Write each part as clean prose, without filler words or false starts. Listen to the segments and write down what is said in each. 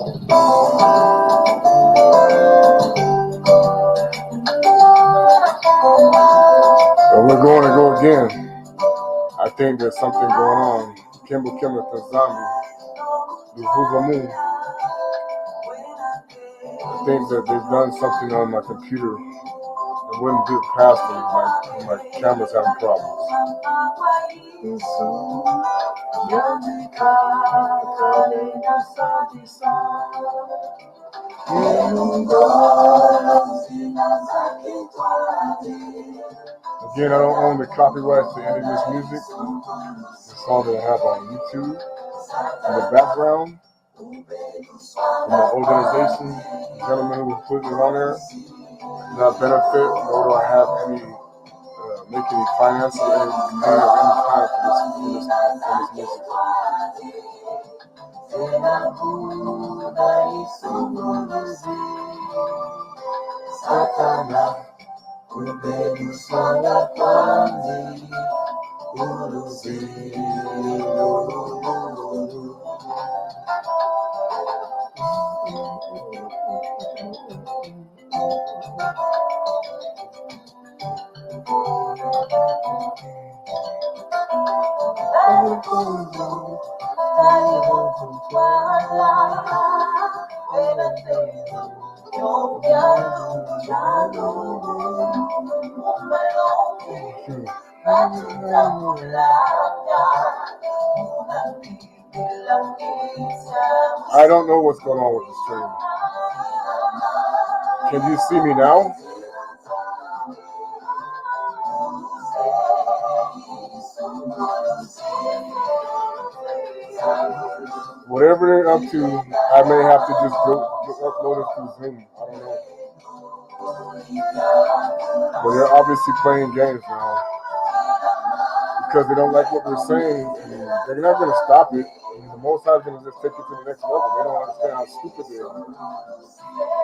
Well, we're going to go again. I think there's something going on. Kimbo Kimbo nZambi. Luvuvamu. I think that they've done something on my computer. It wouldn't get past them. My camera's having problems. Again, I don't own the copyright to any of this music. The song that I have on YouTube in the background from my organization, the gentleman who put it on there, not benefit, nor do I have any make any finance or any kind for this music. I don't know what's going on with the stream. Can you see me now? Whatever they're up to, I may have to just upload it through Zoom. I don't know. But they're obviously playing games now because they don't like what we're saying. And they're not going to stop it. And the Most High is going to just take it to the next level. They don't understand how stupid they are.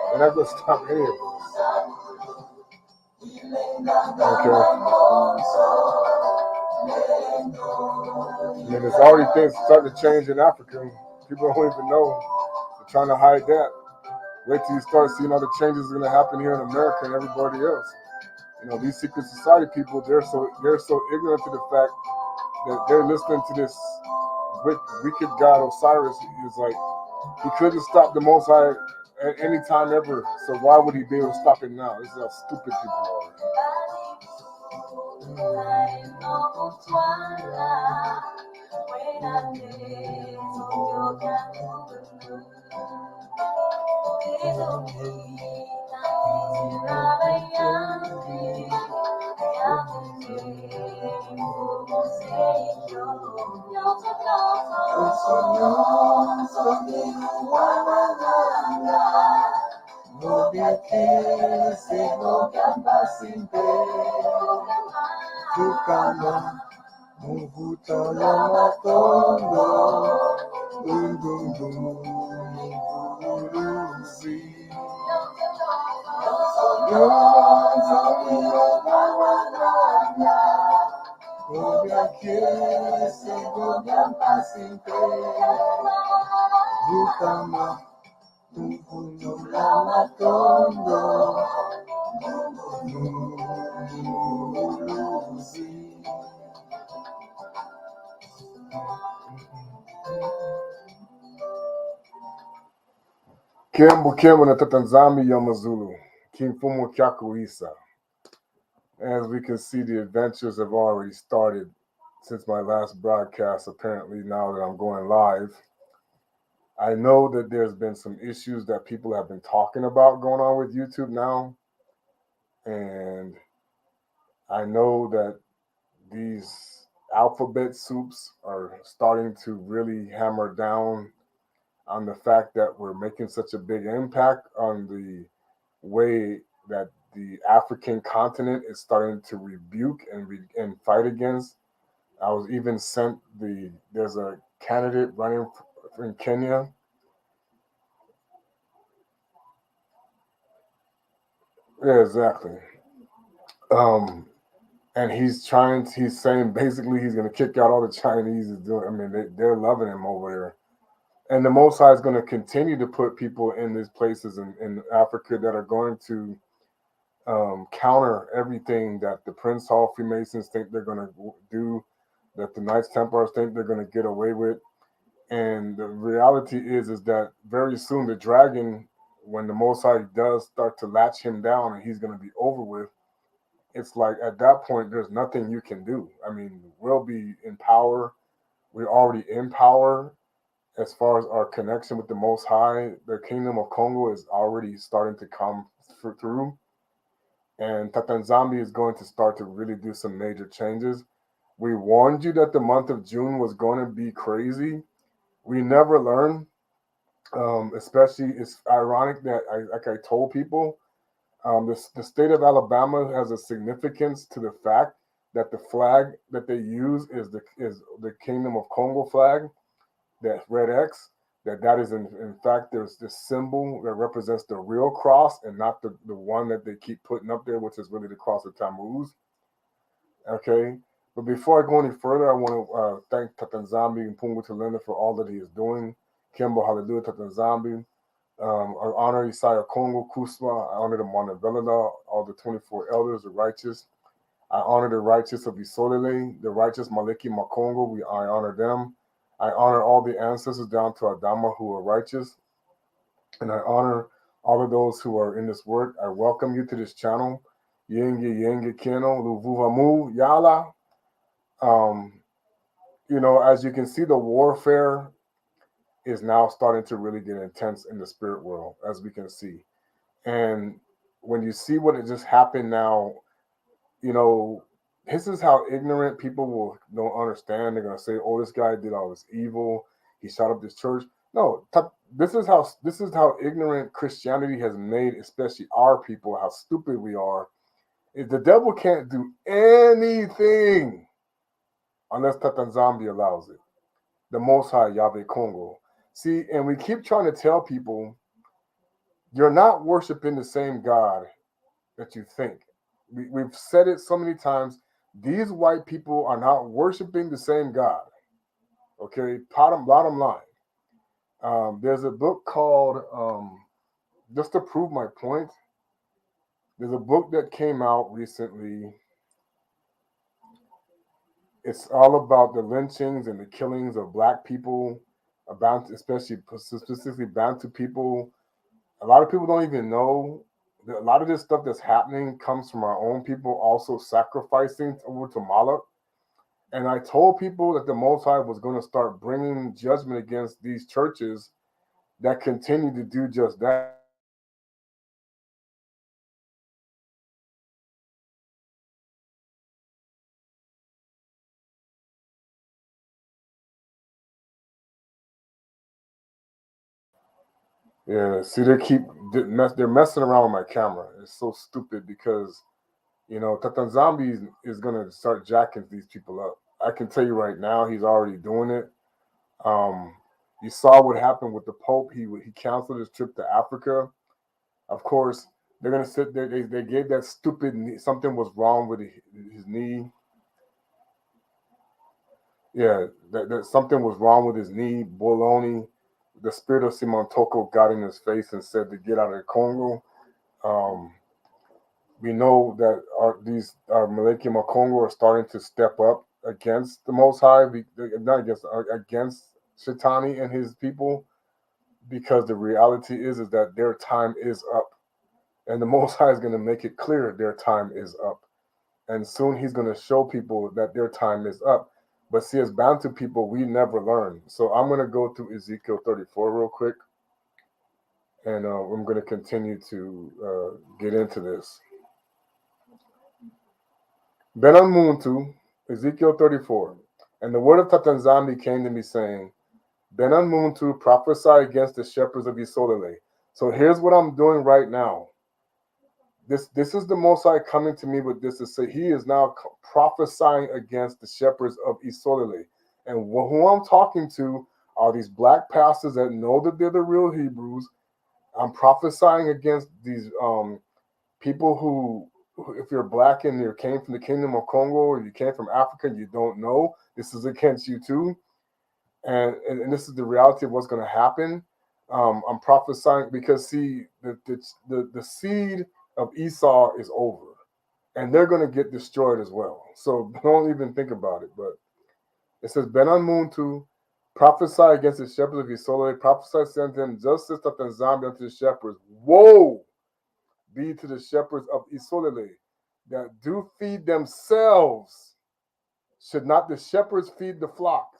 They're not going to stop any of this. Okay. I mean, there's already things starting to change in Africa. People don't even know. They're trying to hide that. Wait till you start seeing all the changes that are going to happen here in America and everybody else. You know, these secret society people, they're so ignorant to the fact that they're listening to this wicked god Osiris. Is like, he couldn't stop the Most High at any time ever. So why would he be able to stop it now? This is how stupid people are. Kimbo Kimbo na nZambi ya Mazulu. Kimfumo Kyako Isa. As we can see, the adventures have already started since my last broadcast, apparently now that I'm going live. I know that there's been some issues that people have been talking about going on with YouTube now. And I know that these alphabet soups are starting to really hammer down on the fact that we're making such a big impact on the way that the African continent is starting to rebuke and fight against. I was even sent there's a candidate running in Kenya. Yeah, exactly. And he's saying basically he's going to kick out all the Chinese. I mean, they're loving him over there. And the Most High is going to continue to put people in these places in Africa that are going to counter everything that the Prince Hall Freemasons think they're going to do, that the Knights Templars think they're going to get away with. And the reality is that very soon the dragon, when the Most High does start to latch him down and he's going to be over with, it's like at that point there's nothing you can do. I mean, we'll be in power. We're already in power as far as our connection with the Most High. The Kingdom of Congo is already starting to come through, and Tata nZambi is going to start to really do some major changes. We warned you that the month of June was going to be crazy. We never learn. Especially, it's ironic that, like I told people, the state of Alabama has a significance to the fact that the flag that they use is the Kingdom of Congo flag, that red X. That is in fact there's this symbol that represents the real cross and not the one that they keep putting up there, which is really the cross of Tammuz. Okay. But before I go any further, I want to thank Tata nZambi and Pungu Talenda for all that he is doing. Kimbo Hallelujah Tata nZambi. I honor Isaiah Kongo Kusma. I honor the Montevelada, all the 24 elders, the righteous. I honor the righteous of Isolele, the righteous Maliki Makongo. I honor them. I honor all the ancestors down to Adama who are righteous. And I honor all of those who are in this work. I welcome you to this channel. Yenge Yenge Keno, Luvuvamu, Yala. Um, as you can see, the warfare is now starting to really get intense in the spirit world, as we can see. And when you see what it just happened now, you know, this is how ignorant people don't understand. They're gonna say, "Oh, this guy did all this evil. He shot up this church." No, this is how ignorant Christianity has made, especially our people, how stupid we are. Is the devil can't do anything unless Tata nZambi allows it. The Most High Yahweh Congo. See, and we keep trying to tell people you're not worshiping the same God that you think. We've said it so many times. These white people are not worshiping the same God. Okay, bottom line. There's a book called, just to prove my point, there's a book that came out recently. It's all about the lynchings and the killings of black people, about especially specifically Bantu people. A lot of people don't even know that a lot of this stuff that's happening comes from our own people also sacrificing over to Moloch. And I told people that the Most High was going to start bringing judgment against these churches that continue to do just that. Yeah, see, they're messing around with my camera. It's so stupid because Tata nZambi is gonna start jacking these people up. I can tell you right now, he's already doing it. Um, you saw what happened with the Pope. He canceled his trip to Africa. Of course, they're gonna sit there. They gave that stupid knee, something was wrong with his knee. Yeah, that something was wrong with his knee. Bologna. The spirit of Simon Toko got in his face and said to get out of Congo. Um, we know that our Maliki Makongo are starting to step up against the Most High, not against Shetani and his people, because the reality is that their time is up, and the Most High is going to make it clear their time is up, and soon He's going to show people that their time is up. But see, as Bantu people, we never learn. So I'm going to go through Ezekiel 34 real quick, and I'm going to continue to get into this. Benan Muntu, Ezekiel 34. And the word of Tata nZambi came to me saying, Benan Muntu, prophesy against the shepherds of Isolele. So here's what I'm doing right now. This is the Most High coming to me with this to say he is now prophesying against the shepherds of Isolele. And who I'm talking to are these black pastors that know that they're the real Hebrews. I'm prophesying against these people who, if you're black and you came from the Kingdom of Congo or you came from Africa, you don't know, this is against you too. And this is the reality of what's going to happen. I'm prophesying because see, the seed of Esau is over, and they're going to get destroyed as well. So don't even think about it. But it says, Benan Muntu, prophesy against the shepherds of Isole, prophesy send them justice that nZambi unto the shepherds. Woe be to the shepherds of Isolele that do feed themselves. Should not the shepherds feed the flock?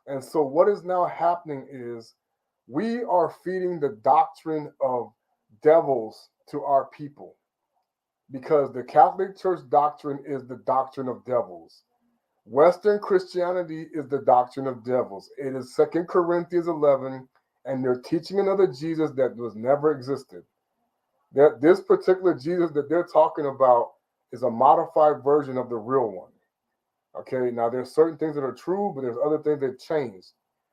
And so what is now happening is we are feeding the doctrine of devils to our people because the Catholic Church doctrine is the doctrine of devils. Western Christianity is the doctrine of devils. It is 2 Corinthians 11, and they're teaching another Jesus that was never existed. That this particular Jesus that they're talking about is a modified version of the real one. Okay, now there's certain things that are true, but there's other things that change.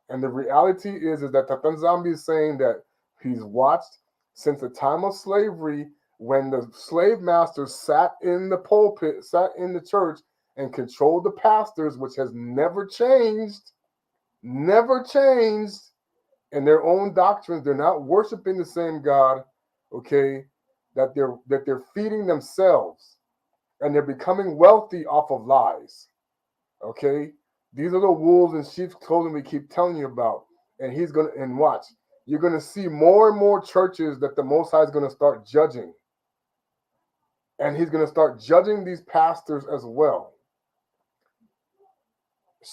And the reality is that Tata nZambi is saying that he's watched since the time of slavery when the slave masters sat in the pulpit, sat in the church, and controlled the pastors, which has never changed in their own doctrines. They're not worshiping the same God, okay, that they're feeding themselves and they're becoming wealthy off of lies. Okay? These are the wolves in sheep's clothing we keep telling you about. And he's gonna and watch. You're gonna see more and more churches that the Most High is gonna start judging. And he's gonna start judging these pastors as well.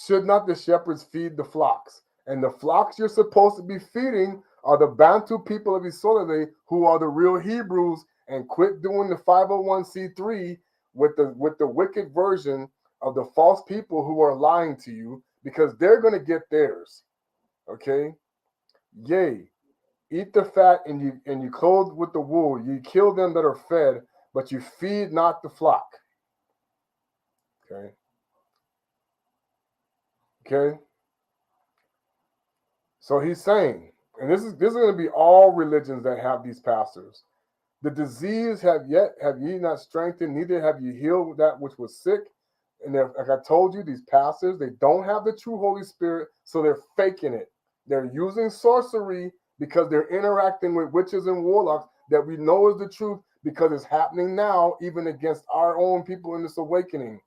Should not the shepherds feed the flocks? And the flocks you're supposed to be feeding are the Bantu people of Isolde, who are the real Hebrews, and quit doing the 501c3 with the wicked version of the false people who are lying to you, because they're going to get theirs. Okay? Yea, eat the fat and you clothe with the wool. You kill them that are fed, but you feed not the flock. Okay? Okay? So he's saying, and this is going to be all religions that have these pastors. The disease have ye not strengthened, neither have you healed that which was sick. And like I told you, these pastors, they don't have the true Holy Spirit, so they're faking it. They're using sorcery because they're interacting with witches and warlocks that we know is the truth, because it's happening now, even against our own people in this awakening.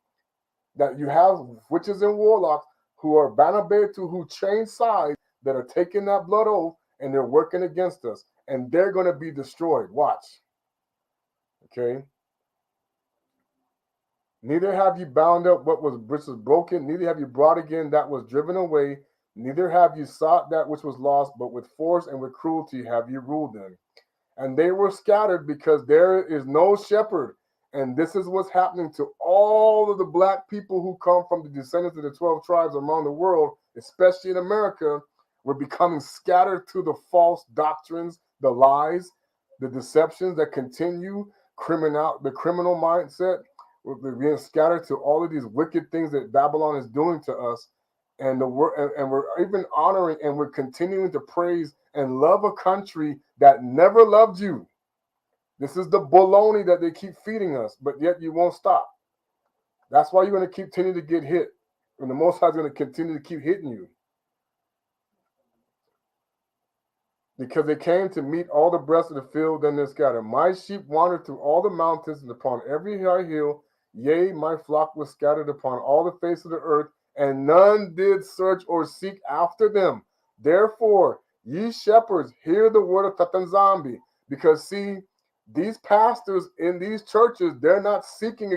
That you have witches and warlocks who are Bana Betu, who change sides, that are taking that blood oath, and they're working against us. And they're going to be destroyed. Watch. Okay? Neither have you bound up what was broken, neither have you brought again that was driven away, neither have you sought that which was lost, but with force and with cruelty have you ruled them. And they were scattered because there is no shepherd. And this is what's happening to all of the black people who come from the descendants of the 12 tribes around the world, especially in America. We're becoming scattered to the false doctrines, the lies, the deceptions that continue, the criminal mindset. We're being scattered to all of these wicked things that Babylon is doing to us. And we're even honoring and we're continuing to praise and love a country that never loved you. This is the baloney that they keep feeding us, but yet you won't stop. That's why you're going to continue to get hit. And the Most High is going to continue to keep hitting you. Because they came to meet all the breasts of the field and their scatter. My sheep wandered through all the mountains and upon every high hill. Yea, my flock was scattered upon all the face of the earth, and none did search or seek after them. Therefore, ye shepherds, hear the word of Tata nZambi. Because see, these pastors in these churches, they're not seeking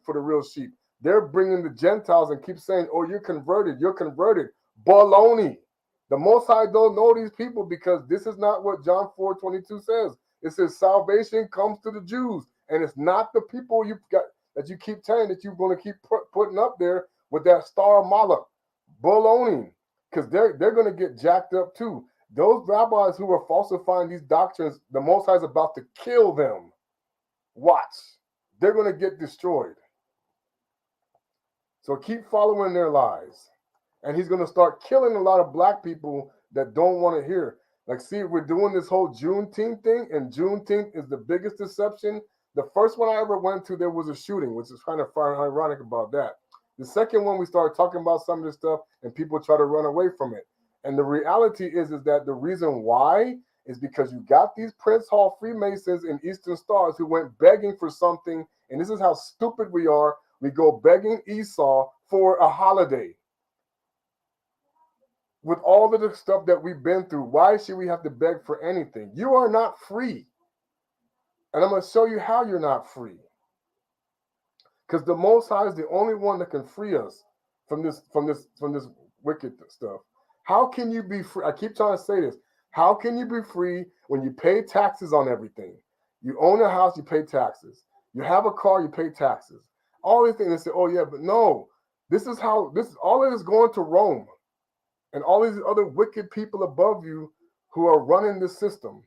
for the real sheep. They're bringing the Gentiles and keep saying, oh, you're converted. Baloney. The Most High don't know these people, because this is not what John 4:22 says. It says salvation comes to the Jews, and it's not the people you got that you keep telling that you're going to keep putting up there with that star of Malach. Baloney, because they're going to get jacked up too. Those rabbis who are falsifying these doctrines, the Most High is about to kill them. Watch. They're going to get destroyed. So keep following their lies. And he's going to start killing a lot of black people that don't want to hear. Like, see, we're doing this whole Juneteenth thing, and Juneteenth is the biggest deception. The first one I ever went to, there was a shooting, which is kind of ironic about that. The second one, we started talking about some of this stuff, and people try to run away from it. And the reality is that the reason why is because you got these Prince Hall Freemasons and Eastern Stars who went begging for something, and this is how stupid we are. We go begging Esau for a holiday. With all of the stuff that we've been through, why should we have to beg for anything? You are not free. And I'm going to show you how you're not free. Because the Most High is the only one that can free us from this wicked stuff. How can you be free? I keep trying to say this. How can you be free when you pay taxes on everything? You own a house, you pay taxes. You have a car, you pay taxes. All these things, they say, oh yeah, but no. This is all of this going to Rome. And all these other wicked people above you who are running the system.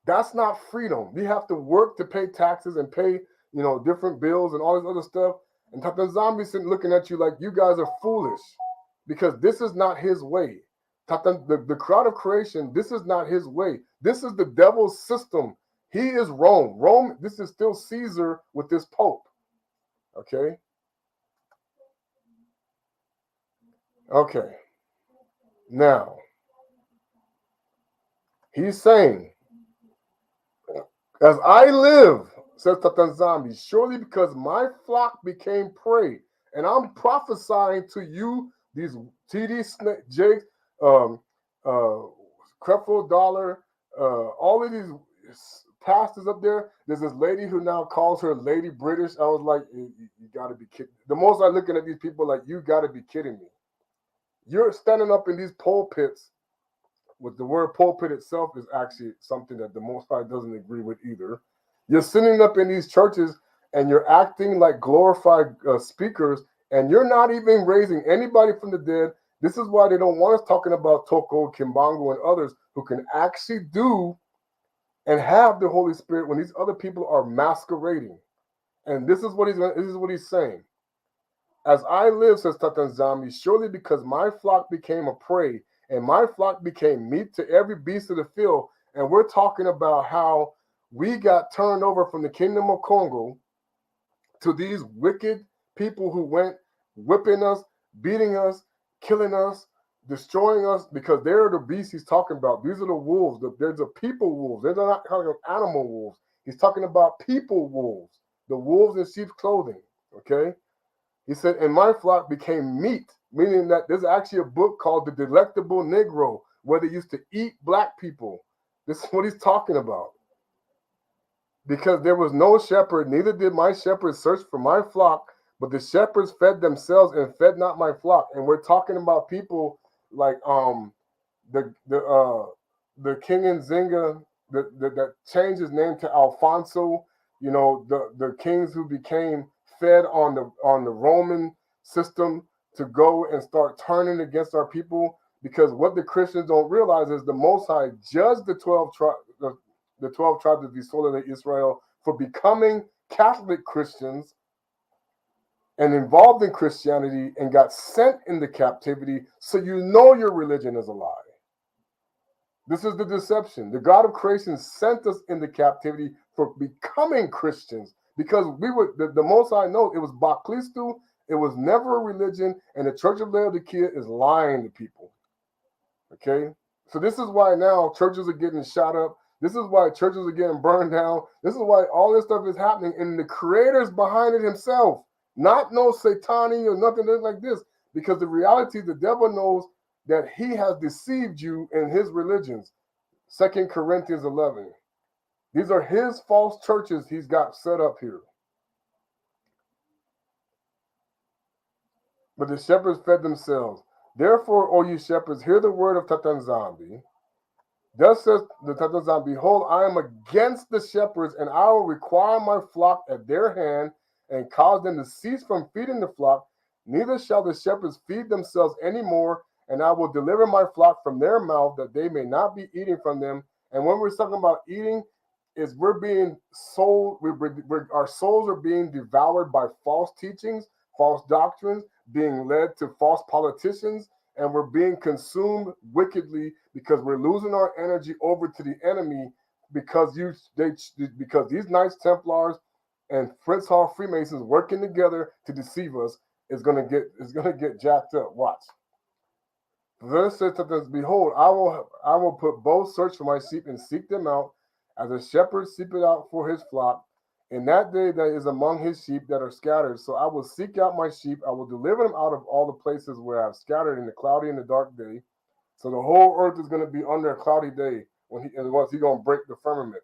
That's not freedom. We have to work to pay taxes and pay, different bills and all this other stuff. And Tata nZambi sitting looking at you like you guys are foolish because this is not his way. The crowd of creation, this is not his way. This is the devil's system. He is Rome. Rome, this is still Caesar with this Pope. Okay? Okay. Now, he's saying, as I live, says Tata nZambi, surely because my flock became prey, and I'm prophesying to you, these TD Jakes, Creflo Dollar, all of these pastors up there. There's this lady who now calls her Lady British. I was like, you got to be kidding. The most I'm looking at these people like, you got to be kidding me. You're standing up in these pulpits, with the word pulpit itself is actually something that the Most High doesn't agree with either. You're sitting up in these churches and you're acting like glorified speakers, and you're not even raising anybody from the dead. This is why they don't want us talking about Toko, Kimbangu, and others who can actually do and have the Holy Spirit when these other people are masquerading. And this is what he's saying. As I live, says Tata nZambi, surely because my flock became a prey, and my flock became meat to every beast of the field. And we're talking about how we got turned over from the kingdom of Congo to these wicked people who went whipping us, beating us, killing us, destroying us, because they're the beasts he's talking about. These are the wolves. There's the people wolves. They're not talking about animal wolves. He's talking about people wolves, the wolves in sheep's clothing. Okay? He said, and my flock became meat, meaning that there's actually a book called The Delectable Negro, where they used to eat black people. This is what he's talking about. Because there was no shepherd, neither did my shepherds search for my flock, but the shepherds fed themselves and fed not my flock. And we're talking about people like the King Nzinga that changed his name to Alfonso. The kings who became fed on the Roman system to go and start turning against our people, because what the Christians don't realize is the Most High judged the 12 tribes of Yisrael Israel for becoming Catholic Christians and involved in Christianity and got sent into captivity, so you know your religion is a lie. This is the deception. The God of creation sent us into captivity for becoming Christians, because we were the Most High knows it was Baklistu, it was never a religion, and the Church of Laodicea is lying to people. Okay? So this is why now churches are getting shot up. This is why churches are getting burned down. This is why all this stuff is happening, and the creator's behind it himself. Not no satani or nothing like this, because the reality, the devil knows that he has deceived you in his religions. 2 Corinthians 11. These are his false churches he's got set up here. But the shepherds fed themselves. Therefore, O ye shepherds, hear the word of Tata nZambi. Thus says the Tata nZambi, behold, I am against the shepherds, and I will require my flock at their hand, and cause them to cease from feeding the flock. Neither shall the shepherds feed themselves any more, and I will deliver my flock from their mouth, that they may not be eating from them. And when we're talking about eating, is we're being sold, our souls are being devoured by false teachings, false doctrines, being led to false politicians, and we're being consumed wickedly because we're losing our energy over to the enemy, because these Knights Templars and Prince Hall Freemasons working together to deceive us is gonna get jacked up. Watch. Verse says that this, behold, I will put both search for my sheep and seek them out, as a shepherd seeketh out for his flock. In that day that is among his sheep that are scattered. So I will seek out my sheep. I will deliver them out of all the places where I've scattered in the cloudy and the dark day. So the whole earth is going to be under a cloudy day once he's going to break the firmament.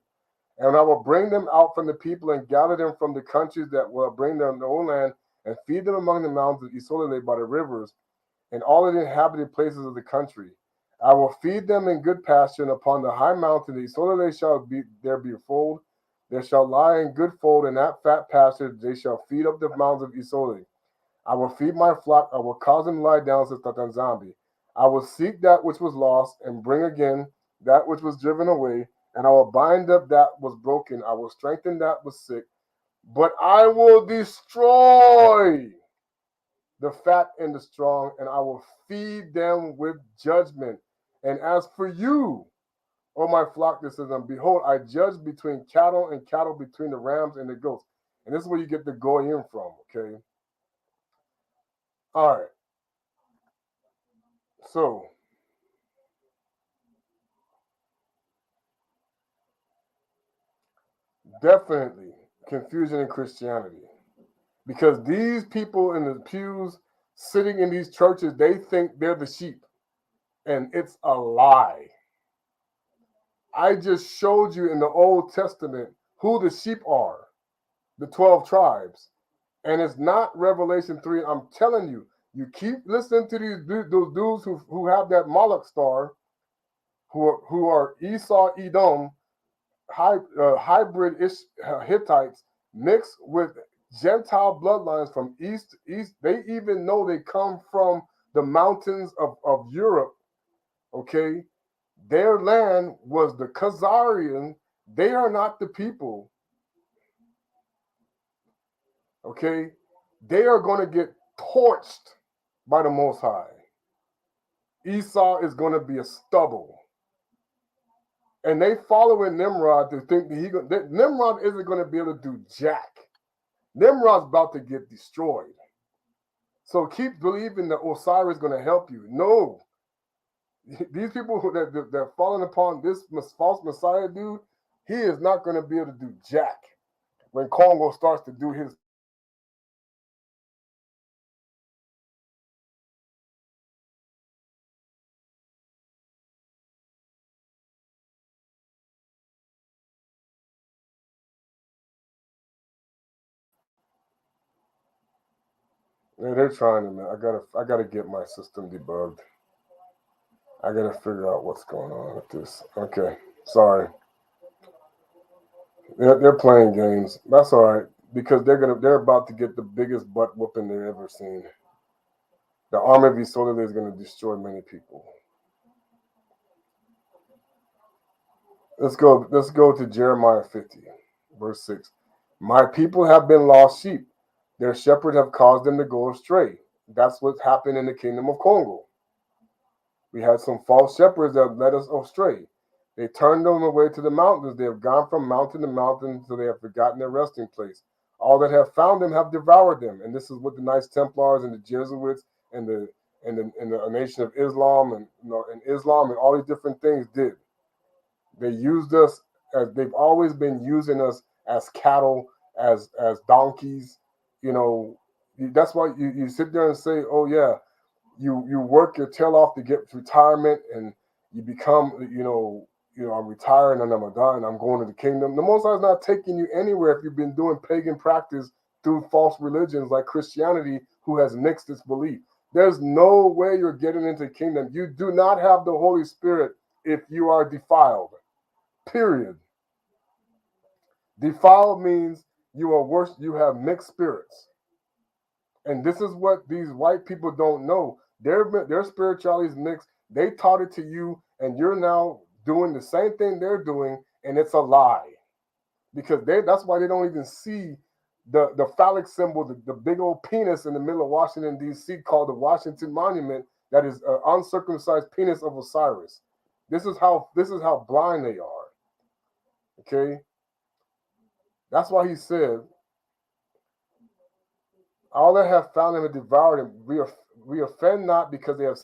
And I will bring them out from the people and gather them from the countries that will bring them their own land and feed them among the mountains of Isolde by the rivers and all of the inhabited places of the country. I will feed them in good pasture, and upon the high mountain the Isolde shall be there be a fold. There shall lie in good fold, in that fat pasture they shall feed up the mountains of Isolde. I will feed my flock, I will cause them to lie down, says Tata nZambi. I will seek that which was lost, and bring again that which was driven away, and I will bind up that was broken, I will strengthen that was sick, but I will destroy the fat and the strong, and I will feed them with judgment. And as for you, O my flock, this says, and behold, I judge between cattle and cattle, between the rams and the goats. And this is where you get the goyim from, okay? All right. So, definitely confusion in Christianity. Because these people in the pews sitting in these churches, they think they're the sheep. And it's a lie. I just showed you in the Old Testament who the sheep are, the 12 tribes. And it's not Revelation 3. I'm telling you, you keep listening to those dudes who have that Moloch star, who are Esau, Edom, hybrid Hittites mixed with Gentile bloodlines from east. They even know they come from the mountains of Europe. Okay, their land was the Khazarian. They are not the people. Okay, they are going to get torched by the Most High. Esau is going to be a stubble. And they following Nimrod to think that Nimrod isn't going to be able to do jack. Nimrod's about to get destroyed. So keep believing that Osiris is going to help you. No. These people that are falling upon this false Messiah dude, he is not going to be able to do jack when Congo starts to do his. Yeah, they're trying to, man. I gotta get my system debugged. I gotta figure out what's going on with this. Okay, sorry. They're playing games. That's all right because they're about to get the biggest butt whooping they've ever seen. The army of Isolde is going to destroy many people. Let's go. Let's go to Jeremiah 50, verse 6. My people have been lost sheep. Their shepherd have caused them to go astray. That's what happened in the kingdom of Congo. We had some false shepherds that led us astray. They turned them away to the mountains. They have gone from mountain to mountain, so they have forgotten their resting place. All that have found them have devoured them. And this is what the Knights Templars and the Jesuits and the nation of Islam and Islam and all these different things did. They used us as they've always been using us as cattle, as donkeys. You know, that's why you sit there and say, "Oh yeah, you work your tail off to get retirement and you become I'm retiring and I'm done. I'm going to the kingdom." The Most High is not taking you anywhere if you've been doing pagan practice through false religions like Christianity, who has mixed its belief. There's no way you're getting into the kingdom. You do not have the Holy Spirit if you are defiled. Period. Defiled means you are worse. You have mixed spirits. And this is what these white people don't know. Their spirituality is mixed. They taught it to you, and you're now doing the same thing they're doing, and it's a lie. Because that's why they don't even see the phallic symbol, the big old penis in the middle of Washington, D.C., called the Washington Monument, that is an uncircumcised penis of Osiris. This is how blind they are. Okay? That's why he said, all that have found him and devoured him, we offend not because they have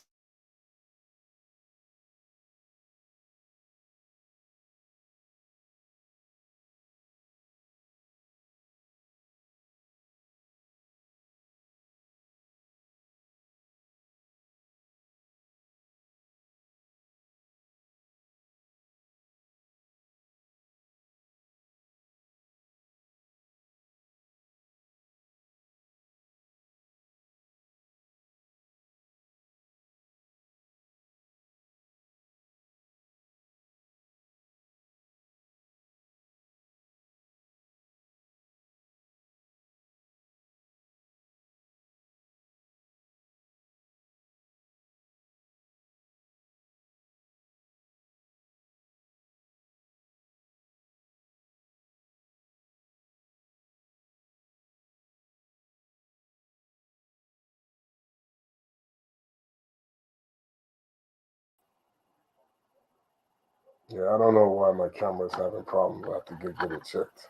Yeah, I don't know why my camera's having problems. I have to get it checked.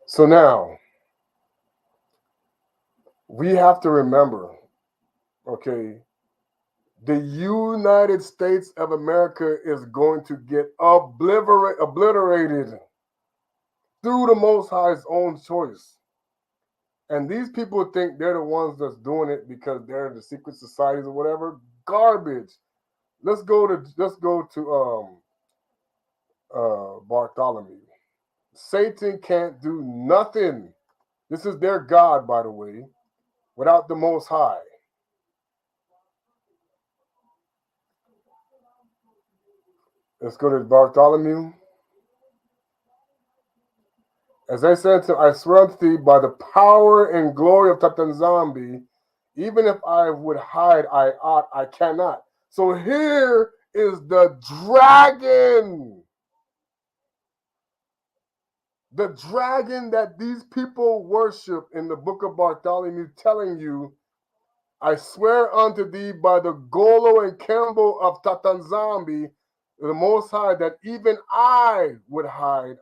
So now, we have to remember, okay, the United States of America is going to get obliterated through the Most High's own choice. And these people think they're the ones that's doing it because they're in the secret societies or whatever. Garbage. Let's go to Bartholomew. Satan can't do nothing. This is their God, by the way, without the Most High. Let's go to Bartholomew. As I said to him, I swear unto thee by the power and glory of Tata nZambi, even if I would hide, I cannot. So here is the dragon. The dragon that these people worship in the book of Bartholomew, telling you, I swear unto thee by the Golo and Campbell of Tata nZambi, the Most High, that even I would hide.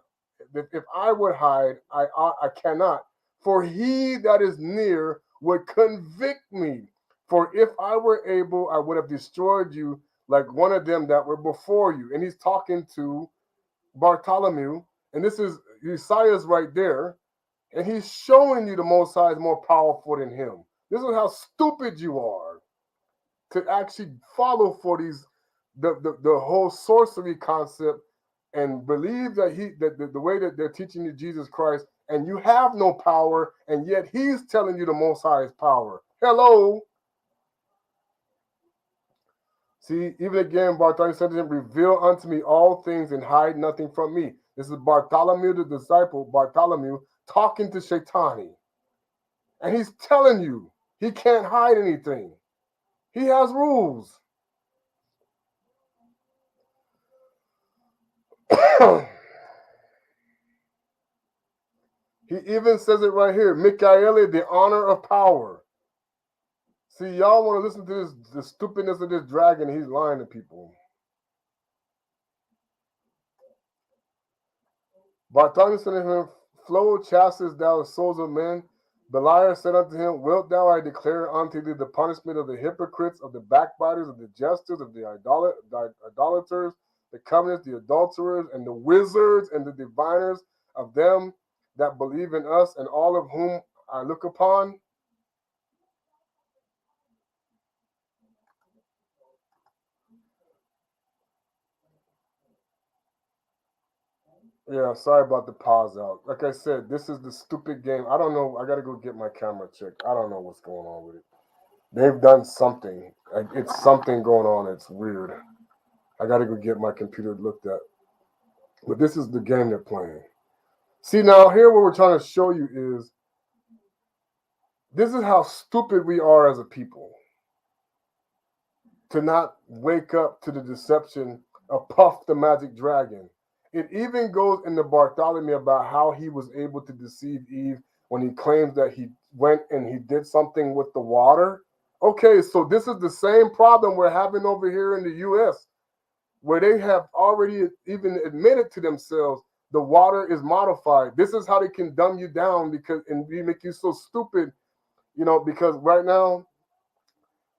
If I would hide, I cannot. For he that is near would convict me. For if I were able, I would have destroyed you like one of them that were before you. And he's talking to Bartholomew, and this is Isaiah's right there, and he's showing you the Most High is more powerful than him. This is how stupid you are to actually follow for the whole sorcery concept and believe that the way that they're teaching you Jesus Christ, and you have no power, and yet he's telling you the Most High is power. Hello. See, even again, Bartholomew said to him, reveal unto me all things and hide nothing from me. This is Bartholomew, the disciple, Bartholomew, talking to Shaitani. And he's telling you he can't hide anything. He has rules. He even says it right here, Michael, the honor of power. See, y'all want to listen to the stupidness of this dragon. He's lying to people. Bartholomew said to him, flow chastise thou souls of men. Beliar said unto him, wilt thou I declare unto thee the punishment of the hypocrites, of the backbiters, of the jesters, of the idolaters, the covenants, the adulterers, and the wizards, and the diviners, of them that believe in us, and all of whom I look upon? Yeah, sorry about the pause out. Like I said, this is the stupid game. I don't know. I got to go get my camera checked. I don't know what's going on with it. They've done something. It's something going on. It's weird. I got to go get my computer looked at. But this is the game they're playing. See, now here what we're trying to show you is this is how stupid we are as a people to not wake up to the deception of Puff the Magic Dragon. It even goes into Bartholomew about how he was able to deceive Eve when he claims that he went and he did something with the water. Okay, so this is the same problem we're having over here in the US, where they have already even admitted to themselves the water is modified. This is how they can dumb you down because and make you so stupid, because right now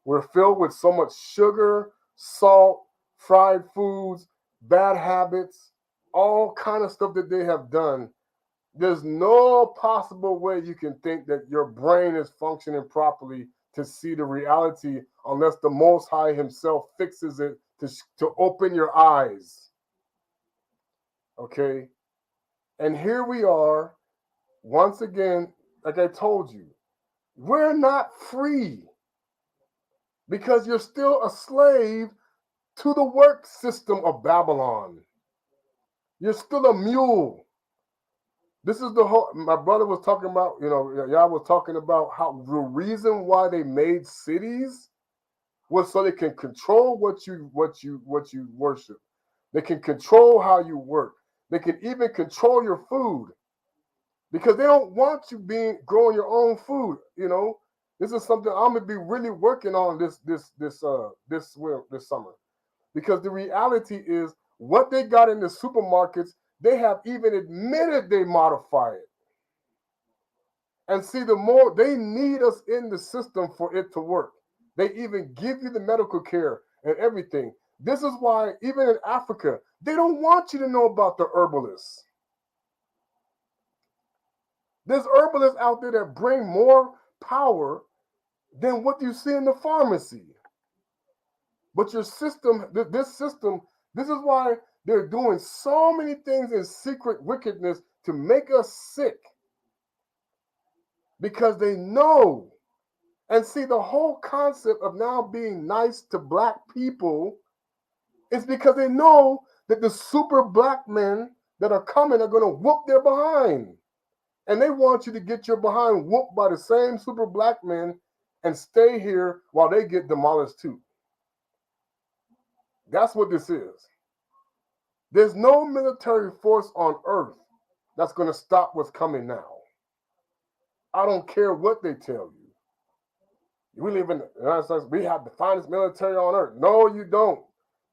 we're filled with so much sugar, salt, fried foods, bad habits, all kind of stuff that they have done. There's no possible way you can think that your brain is functioning properly to see the reality unless the Most High himself fixes it to open your eyes. Okay? And here we are, once again, like I told you, we're not free because you're still a slave to the work system of Babylon. You're still a mule. This is the whole. My brother was talking about, y'all was talking about how the reason why they made cities was so they can control what you worship. They can control how you work. They can even control your food because they don't want you growing your own food. This is something I'm gonna be really working on this summer, because the reality is what they got in the supermarkets, they have even admitted they modify it. And see, the more they need us in the system for it to work, they even give you the medical care and everything. This is why, even in Africa, they don't want you to know about the herbalists. There's herbalists out there that bring more power than what you see in the pharmacy. But your system, this system, this is why they're doing so many things in secret wickedness to make us sick. Because they know. And see, the whole concept of now being nice to black people is because they know that the super black men that are coming are going to whoop their behind. And they want you to get your behind whooped by the same super black men and stay here while they get demolished too. That's what this is. There's no military force on earth that's going to stop what's coming now. I don't care what they tell you. We live in the United States, we have the finest military on earth. No, you don't.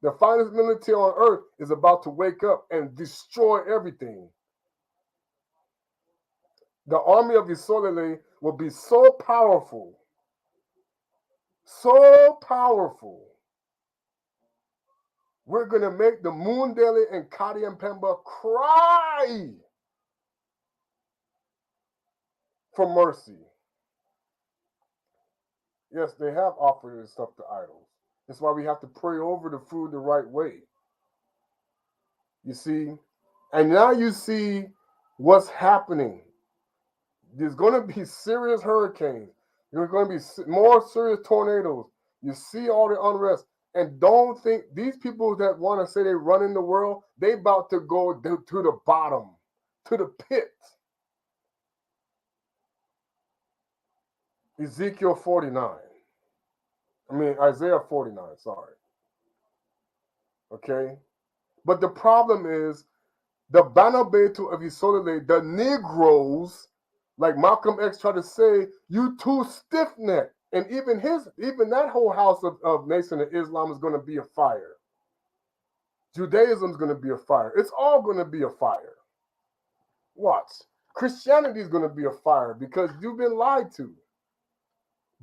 The finest military on earth is about to wake up and destroy everything. The army of Isolele will be so powerful, we're going to make the Mundele and Kadi and Pemba cry for mercy. Yes, they have offered this stuff to idols. That's why we have to pray over the food the right way. You see? And now you see what's happening. There's going to be serious hurricanes. There's going to be more serious tornadoes. You see all the unrest. And don't think these people that want to say they run in the world, they about to go to the bottom, to the pit. Ezekiel 49. Isaiah 49, sorry. Okay? But the problem is, the Bana Betu of Isolele, the Negroes, like Malcolm X tried to say, you too stiff-necked. And even that whole house of Nation of Islam is going to be a fire. Judaism is going to be a fire. It's all going to be a fire. Watch. Christianity is going to be a fire because you've been lied to.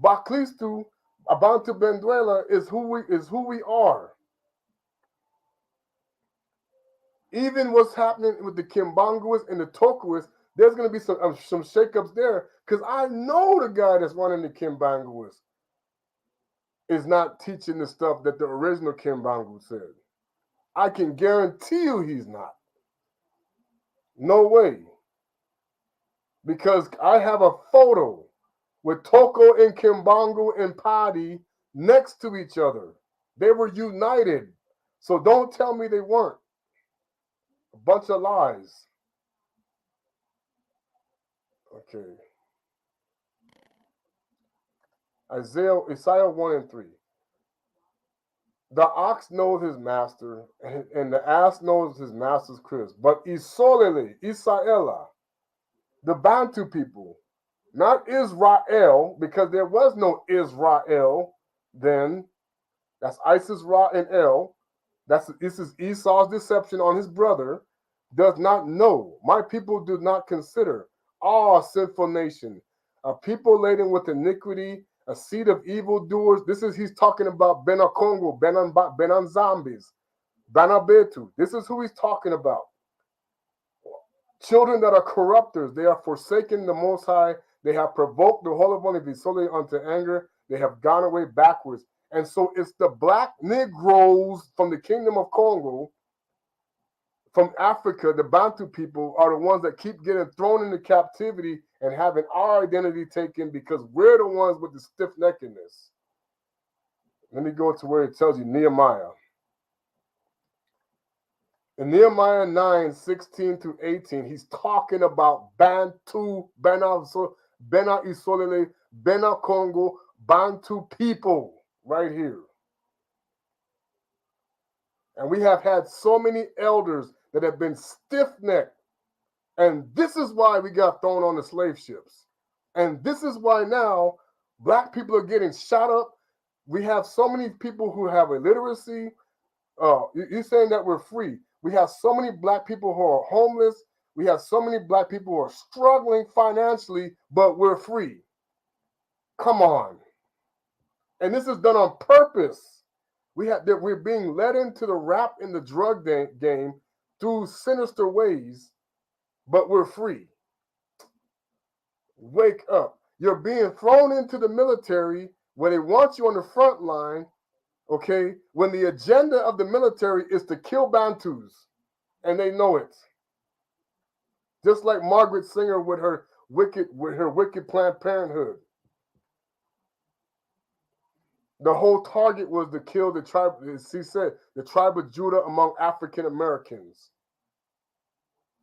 Baklistu, Abantu Benduela is who we are. Even what's happening with the Kimbanguas and the Tokuas, there's going to be some shakeups there, because I know the guy that's running the Kimbanguas is not teaching the stuff that the original Kimbangu said. I can guarantee you he's not. No way. Because I have a photo with Toko and Kimbangu and Padi next to each other. They were united. So don't tell me they weren't. A bunch of lies. Okay. Isaiah 1 and 3. The ox knows his master, and the ass knows his master's crib. But Isolele, Isaela, the Bantu people, not Israel, because there was no Israel then. That's Isis, Ra, and El. This is Esau's deception on his brother. Does not know. My people do not consider. Sinful nation, a people laden with iniquity, a seed of evildoers. He's talking about Bena Congo, Benan Zambis, Bana Betu. This is who he's talking about. Children that are corrupters, they are forsaken the Most High. They have provoked the Holy One of Isole unto anger. They have gone away backwards. And so it's the black Negroes from the Kingdom of Congo, from Africa, the Bantu people, are the ones that keep getting thrown into captivity and having our identity taken because we're the ones with the stiff-neckedness. Let me go to where it tells you Nehemiah. In Nehemiah 9, 16 to 18, he's talking about Bantu, Bena Isolele, Bena Congo, Bantu people right here. And we have had so many elders that have been stiff-necked. And this is why we got thrown on the slave ships. And this is why now Black people are getting shot up. We have so many people who have illiteracy. You're saying that we're free. We have so many black people who are homeless. We have so many black people who are struggling financially, but we're free. Come on. And this is done on purpose. We're being led into the rap and the drug game through sinister ways, but we're free. Wake up. You're being thrown into the military where they want you on the front line, okay, when the agenda of the military is to kill Bantus, and they know it. Just like Margaret Singer with her wicked Planned Parenthood. The whole target was to kill the tribe, she said, the tribe of Judah among African Americans.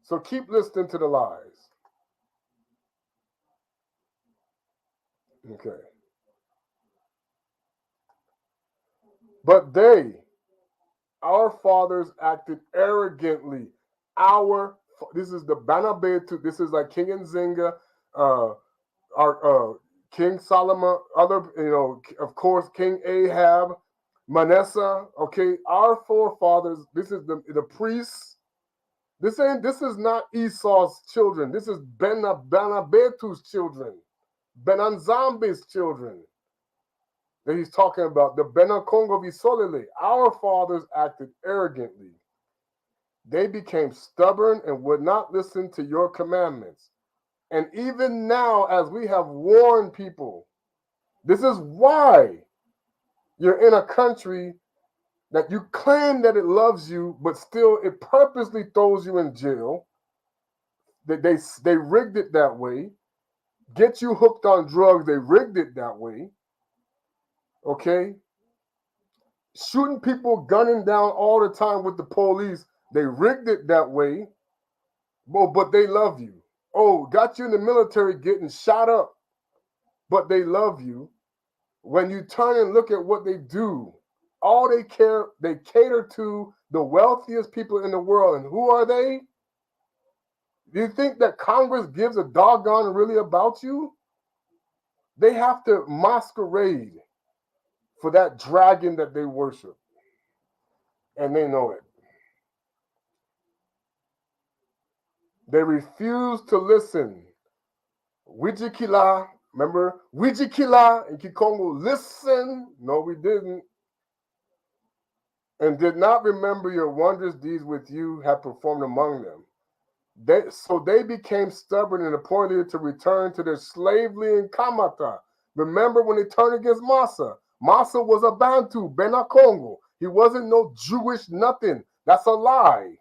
So keep listening to the lies. Okay. But our fathers acted arrogantly. This is the Bana Betu, this is like King Nzinga, our King Solomon, other, of course, King Ahab, Manasseh, okay, our forefathers, this is the priests. This is not Esau's children. This is Bana Betu's children, nZambi's children that he's talking about. The Bena Congo Visolele. Our fathers acted arrogantly. They became stubborn and would not listen to your commandments. And even now, as we have warned people, this is why you're in a country that you claim that it loves you, but still it purposely throws you in jail. They rigged it that way. Get you hooked on drugs, they rigged it that way. Okay? Shooting people, gunning down all the time with the police, they rigged it that way. But they love you. Oh, got you in the military getting shot up, but they love you. When you turn and look at what they do, all they cater to the wealthiest people in the world. And who are they? Do you think that Congress gives a doggone really about you? They have to masquerade for that dragon that they worship. And they know it. They refuse to listen. Wijikila, remember? Wijikila and Kikongo, listen. No, we didn't. And did not remember your wondrous deeds which you have performed among them. So they became stubborn and appointed to return to their slavery in Kamata. Remember when they turned against Massa? Massa was a Bantu, Bena Congo. He wasn't no Jewish nothing. That's a lie.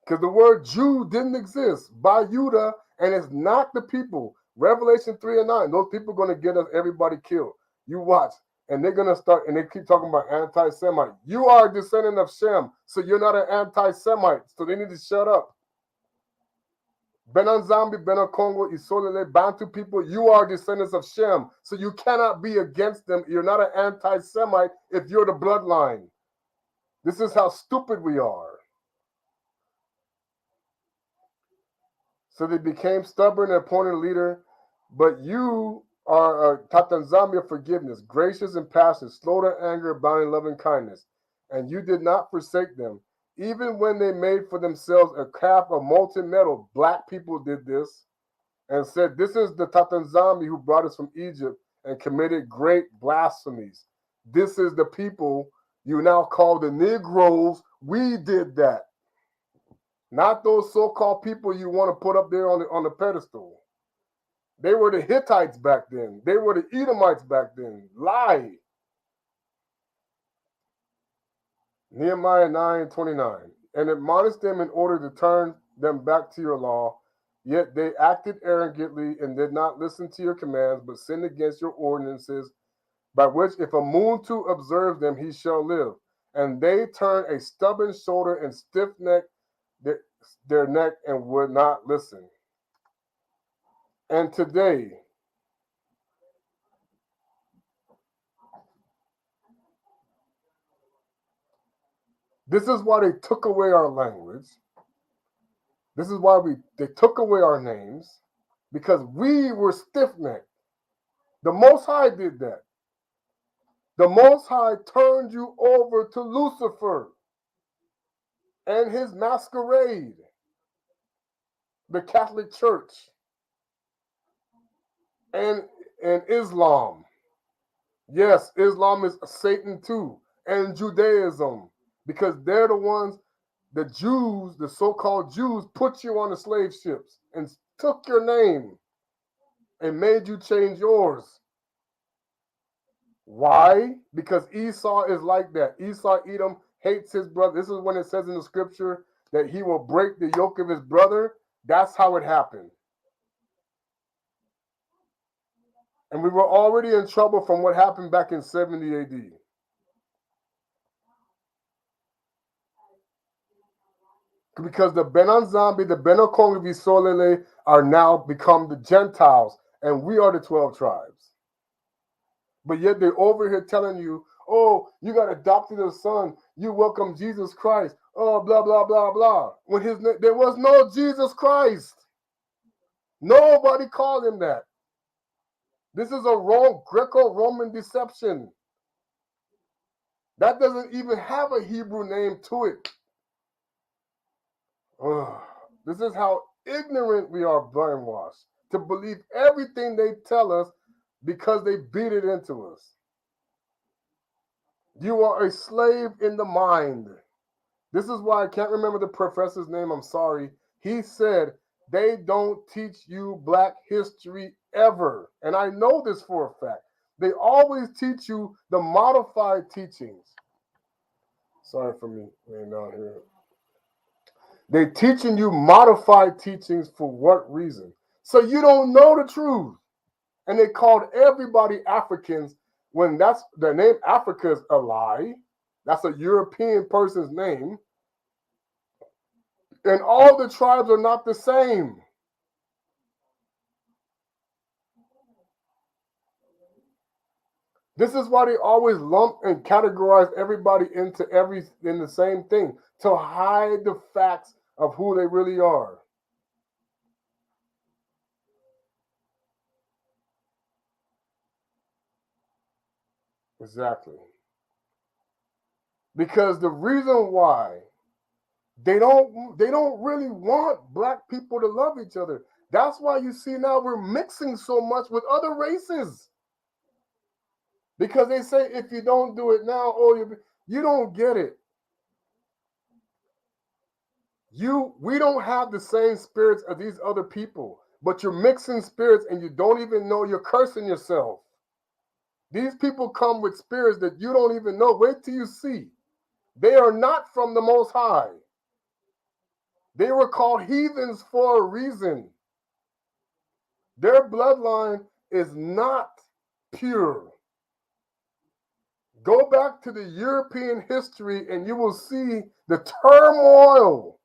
Because the word Jew didn't exist by Judah, and it's not the people. Revelation 3 and 9, those people are going to get us everybody killed. You watch. And they're going to start, and they keep talking about anti-Semite. You are a descendant of Shem, so you're not an anti-Semite. So they need to shut up. nZambi, Congo, Isolele, Bantu people, you are descendants of Shem, so you cannot be against them. You're not an anti-Semite if you're the bloodline. This is how stupid we are. So they became stubborn and appointed a leader, but you are Tata nZambi of forgiveness, gracious and passionate, slow to anger, abounding in loving kindness. And you did not forsake them. Even when they made for themselves a calf of molten metal, black people did this and said, this is the Tata nZambi who brought us from Egypt and committed great blasphemies. This is the people you now call the Negroes. We did that. Not those so-called people you want to put up there on the pedestal. They were the Hittites back then. They were the Edomites back then. Lie. Nehemiah 9:29. And admonished them in order to turn them back to your law. Yet they acted arrogantly and did not listen to your commands, but sinned against your ordinances, by which if a Muntu observes them, he shall live. And they turned a stubborn shoulder and stiff-necked their neck and would not listen. And today, this is why they took away our language. This is why they took away our names, because we were stiff-necked. The Most High did that. The Most High turned you over to Lucifer and his masquerade, the Catholic Church, and Islam. Yes, Islam is Satan too, and Judaism, because they're the ones, the Jews, the so-called Jews, put you on the slave ships and took your name and made you change yours. Why? Because Esau is like that. Esau, Edom, hates his brother. This is when it says in the scripture that he will break the yoke of his brother. That's how it happened. And we were already in trouble from what happened back in 70 AD. Because the nZambi, the Bana Congo Visolele are now become the Gentiles, and we are the 12 tribes. But yet they're over here telling you, oh, you got adopted a son, you welcome Jesus Christ, oh, blah, blah, blah, blah. When there was no Jesus Christ. Nobody called him that. This is a wrong Greco-Roman deception. That doesn't even have a Hebrew name to it. This is how ignorant we are, brainwashed, to believe everything they tell us because they beat it into us. You are a slave in the mind. This is why I can't remember the professor's name. I'm sorry. He said they don't teach you black history ever. And I know this for a fact. They always teach you the modified teachings. Sorry for me laying down here. They're teaching you modified teachings for what reason? So you don't know the truth. And they called everybody Africans when that's the name Africa is a lie. That's a European person's name. And all the tribes are not the same. This is why they always lump and categorize everybody into in the same thing, to hide the facts of who they really are. Exactly. Because the reason why they don't really want black people to love each other. That's why you see now we're mixing so much with other races. Because they say if you don't do it now, you don't get it. We don't have the same spirits as these other people, but you're mixing spirits and you don't even know you're cursing yourself. These people come with spirits that you don't even know. Wait till you see. They are not from the Most High. They were called heathens for a reason. Their bloodline is not pure. Go back to the European history and you will see the turmoil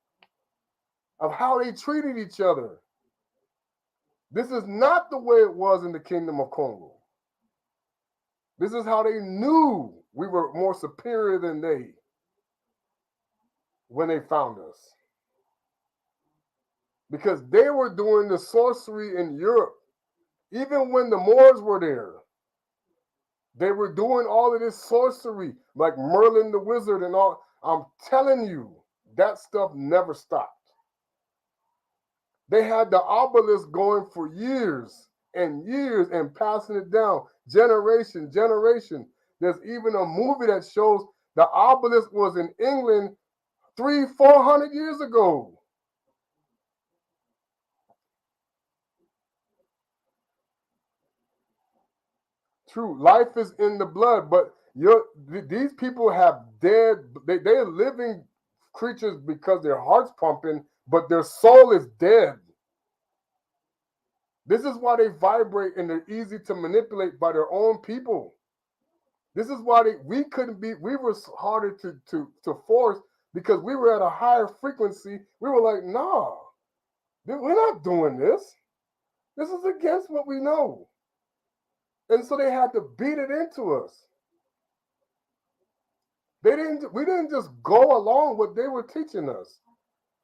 of how they treated each other. This is not the way it was in the Kingdom of Congo. This is how they knew we were more superior than they when they found us. Because they were doing the sorcery in Europe. Even when the Moors were there, they were doing all of this sorcery, like Merlin the Wizard and all. I'm telling you, that stuff never stopped. They had the obelisk going for years and years and passing it down, generation. There's even a movie that shows the obelisk was in England 300-400 years ago. True, life is in the blood, but these people have they're living creatures because their heart's pumping, but their soul is dead. This is why they vibrate and they're easy to manipulate by their own people. This is why we were harder to force because we were at a higher frequency. We were like, nah, we're not doing this. This is against what we know. And so they had to beat it into us. We didn't just go along what they were teaching us.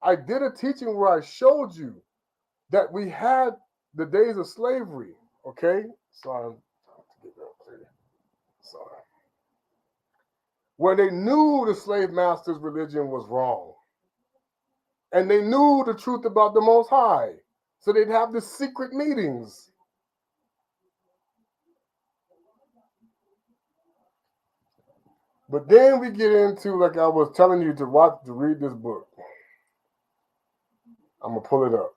I did a teaching where I showed you that we had the days of slavery. Okay, sorry, Sorry. Where they knew the slave master's religion was wrong. And they knew the truth about the Most High. So they'd have the secret meetings. But then we get into, like I was telling you, to read this book. I'm going to pull it up.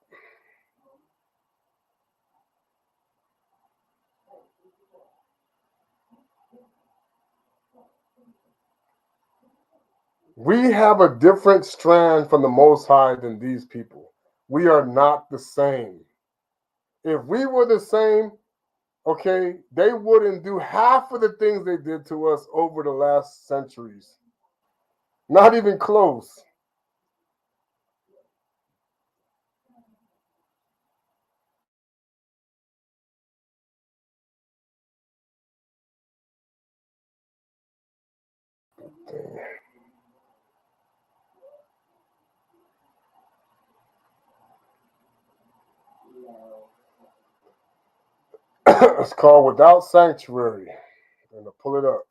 We have a different strand from the Most High than these people. We are not the same. If we were the same, okay, they wouldn't do half of the things they did to us over the last centuries. Not even close. It's called Without Sanctuary. I'm going to pull it up.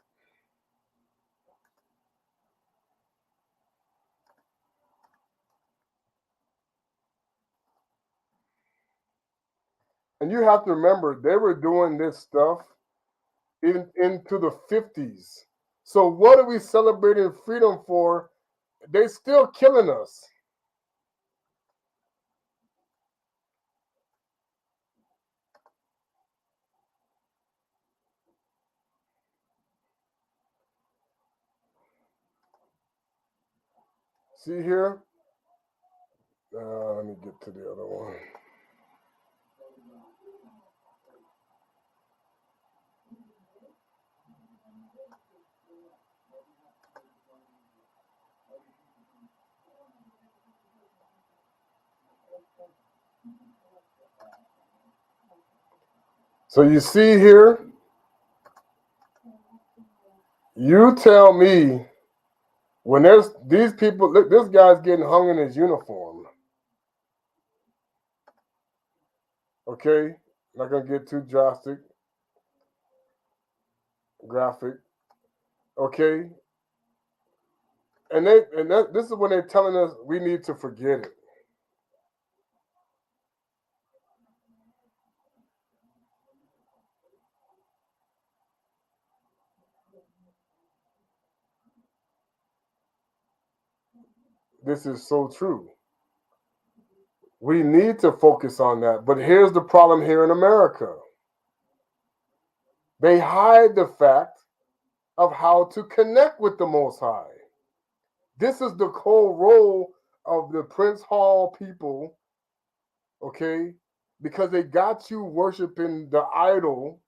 And you have to remember, they were doing this stuff into the 50s. So what are we celebrating freedom for? They still killing us. See here? Let me get to the other one. So you see here, you tell me when there's these people, look, this guy's getting hung in his uniform. Okay? Not gonna get too drastic, graphic. Okay? This is when they're telling us we need to forget it. This is so true. We need to focus on that. But here's the problem here in America. They hide the fact of how to connect with the Most High. This is the whole role of the Prince Hall people, okay? Because they got you worshiping the idol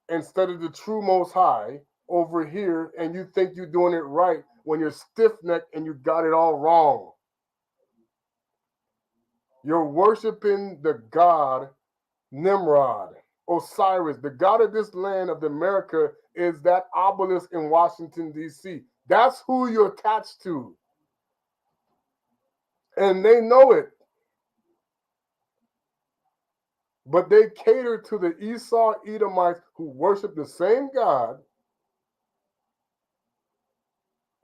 instead of the true Most High over here, and you think you're doing it right when you're stiff-necked and you got it all wrong. You're worshiping the god Nimrod, Osiris, the god of this land of America is that obelisk in Washington, D.C. That's who you're attached to. And they know it. But they cater to the Esau Edomites who worship the same God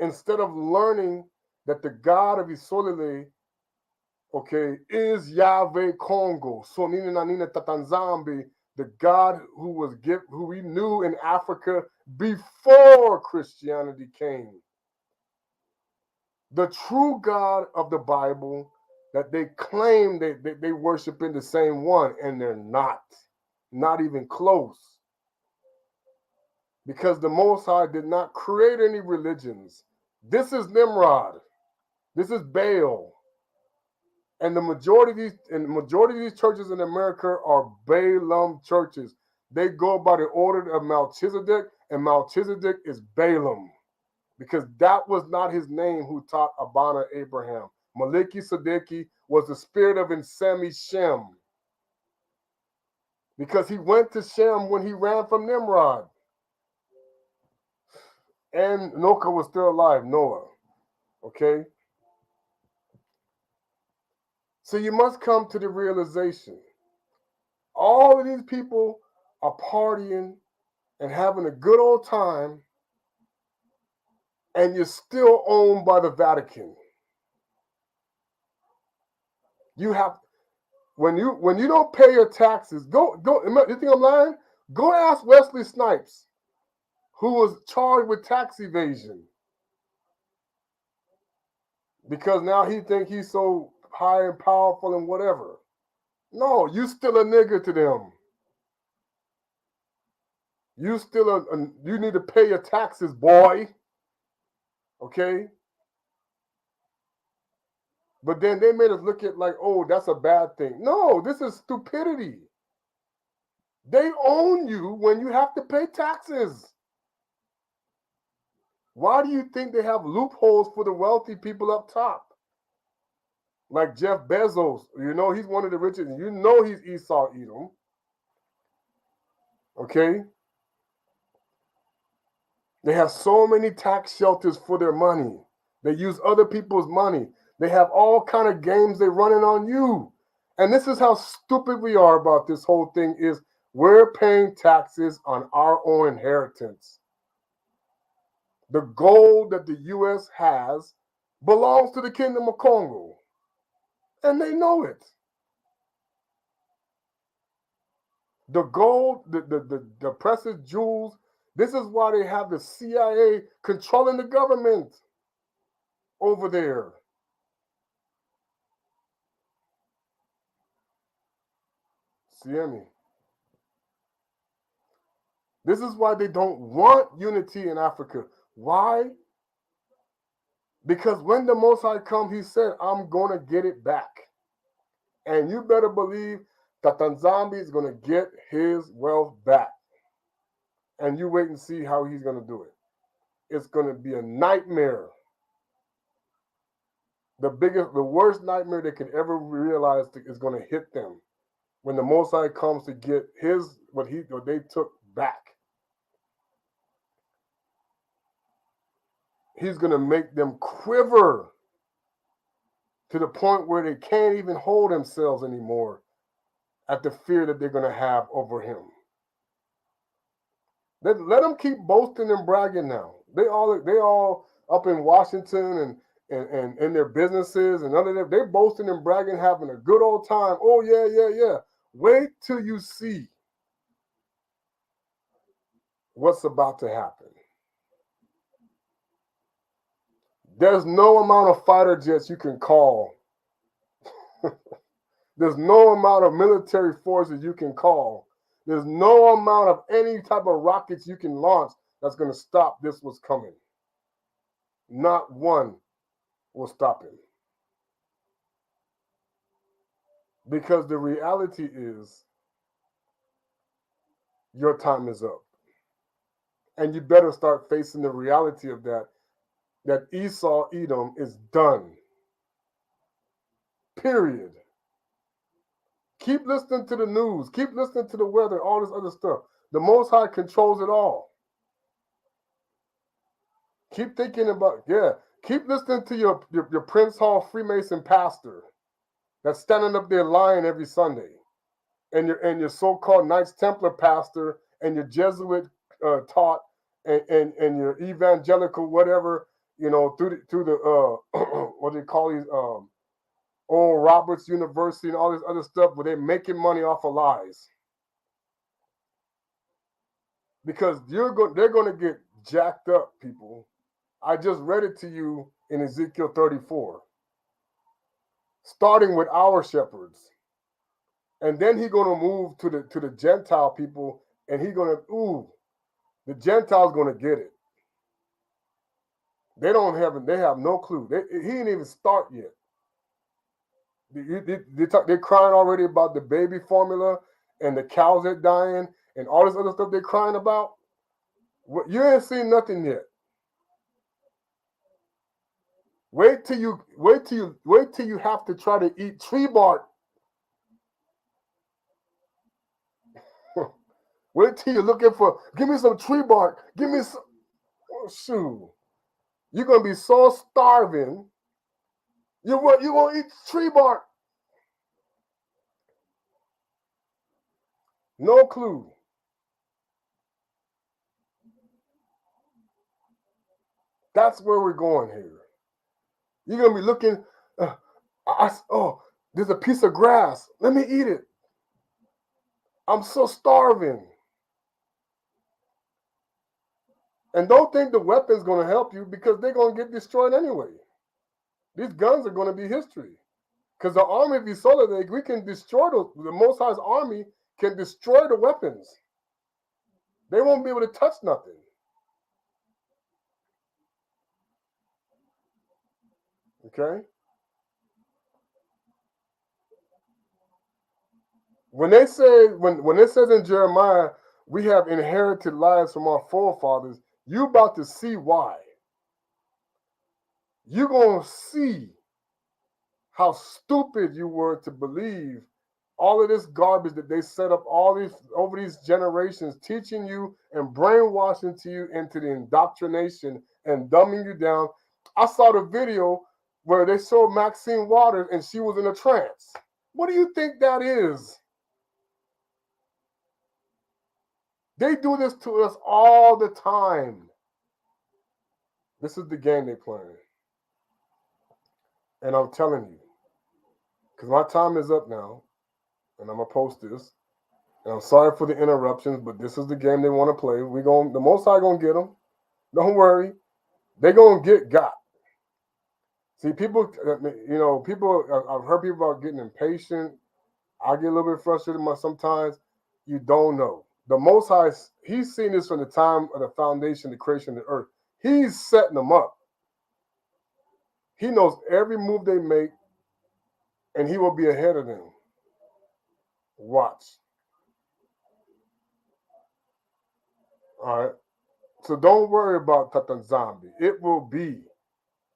instead of learning that the God of Isolele, okay, is Yahweh Congo. So Tata nZambi, the God who we knew in Africa before Christianity came. The true God of the Bible that they claim they worship in the same one, and they're not even close. Because the Most High did not create any religions. This is Nimrod. This is Baal. And the majority of these churches in America are Balaam churches. They go by the order of Melchizedek, and Melchizedek is Balaam. Because that was not his name who taught Bana Abraham. Maliki Sadeki was the spirit of nZambi Shem. Because he went to Shem when he ran from Nimrod. And Noah was still alive, Noah. Okay? So you must come to the realization. All of these people are partying, and having a good old time, and you're still owned by the Vatican. You have when you don't pay your taxes, go. You think I'm lying? Go ask Wesley Snipes, who was charged with tax evasion, because now he think he's so high and powerful and whatever. No, you still a nigger to them. You still you need to pay your taxes, boy. Okay? But then they made us look at like, oh, that's a bad thing. No, this is stupidity. They own you when you have to pay taxes. Why do you think they have loopholes for the wealthy people up top? Like Jeff Bezos, you know, he's one of the richest. You know he's Esau Edom. Okay? They have so many tax shelters for their money. They use other people's money. They have all kind of games they're running on you. And this is how stupid we are about this whole thing is we're paying taxes on our own inheritance. The gold that the U.S. has belongs to the Kingdom of Congo. And they know it. The gold, the precious jewels, this is why they have the CIA controlling the government over there. See me? This is why they don't want unity in Africa. Why? Because when the Most High comes, he said, I'm going to get it back. And you better believe that nZambi is going to get his wealth back. And you wait and see how he's going to do it. It's going to be a nightmare. The worst nightmare they could ever realize is going to hit them when the Most High comes to get what they took back. He's going to make them quiver to the point where they can't even hold themselves anymore at the fear that they're going to have over him. Let them keep boasting and bragging now. They all up in Washington and in their businesses and other they're boasting and bragging, having a good old time. Oh yeah. Wait till you see what's about to happen. There's no amount of fighter jets you can call. There's no amount of military forces you can call. There's no amount of any type of rockets you can launch that's going to stop this what's coming. Not one will stop him. Because the reality is your time is up. And you better start facing the reality of that Esau Edom is done. Period. Keep listening to the news. Keep listening to the weather, all this other stuff. The Most High controls it all. Keep thinking about, keep listening to your Prince Hall Freemason pastor that's standing up there lying every Sunday. And your so-called Knights Templar pastor and your Jesuit taught and your evangelical whatever, through the what do you call these Oral Roberts University and all this other stuff where they're making money off of lies. Because they're going to get jacked up, people. I just read it to you in Ezekiel 34. Starting with our shepherds. And then he's going to move to the Gentile people, and he's going to, the Gentiles going to get it. They have no clue. He didn't even start yet. They're crying already about the baby formula and the cows that dying and all this other stuff they're crying about. You ain't seen nothing yet. Wait till you have to try to eat tree bark. Wait till you're looking for, give me some tree bark. Give me some, shoot. You're going to be so starving. You won't eat tree bark. No clue. That's where we're going here. You're going to be looking, there's a piece of grass. Let me eat it. I'm so starving. And don't think the weapon's going to help you because they're going to get destroyed anyway. These guns are going to be history. Because the army of Isola, we can destroy the Most High's army can destroy the weapons. They won't be able to touch nothing. Okay? When they say, when it says in Jeremiah, we have inherited lives from our forefathers, you about to see why. You're going to see how stupid you were to believe all of this garbage that they set up all these over these generations, teaching you and brainwashing to you into the indoctrination and dumbing you down. I saw the video where they showed Maxine Waters and she was in a trance. What do you think that is? They do this to us all the time. This is the game they're playing. And I'm telling you, because my time is up now, and I'm going to post this. And I'm sorry for the interruptions, but this is the game they want to play. The Most High going to get them. Don't worry. They're going to get got. See, people, I've heard people about getting impatient. I get a little bit frustrated sometimes. You don't know. The Most High, he's seen this from the time of the foundation, the creation of the earth. He's setting them up. He knows every move they make, and he will be ahead of them. Watch. All right. So don't worry about Tata nZambi. It will be.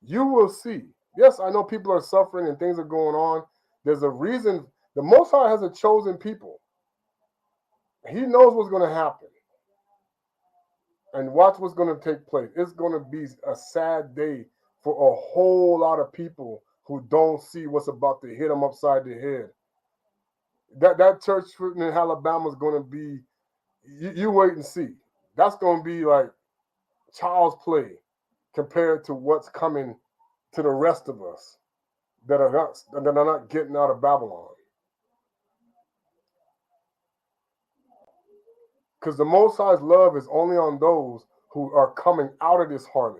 You will see. Yes, I know people are suffering and things are going on. There's a reason. The Most High has a chosen people. He knows what's going to happen. And watch what's going to take place. It's going to be a sad day for a whole lot of people who don't see what's about to hit them upside the head. That church in Alabama is going to be, you wait and see. That's going to be like child's play compared to what's coming to the rest of us that are not getting out of Babylon. Because the Most High's love is only on those who are coming out of this harlot.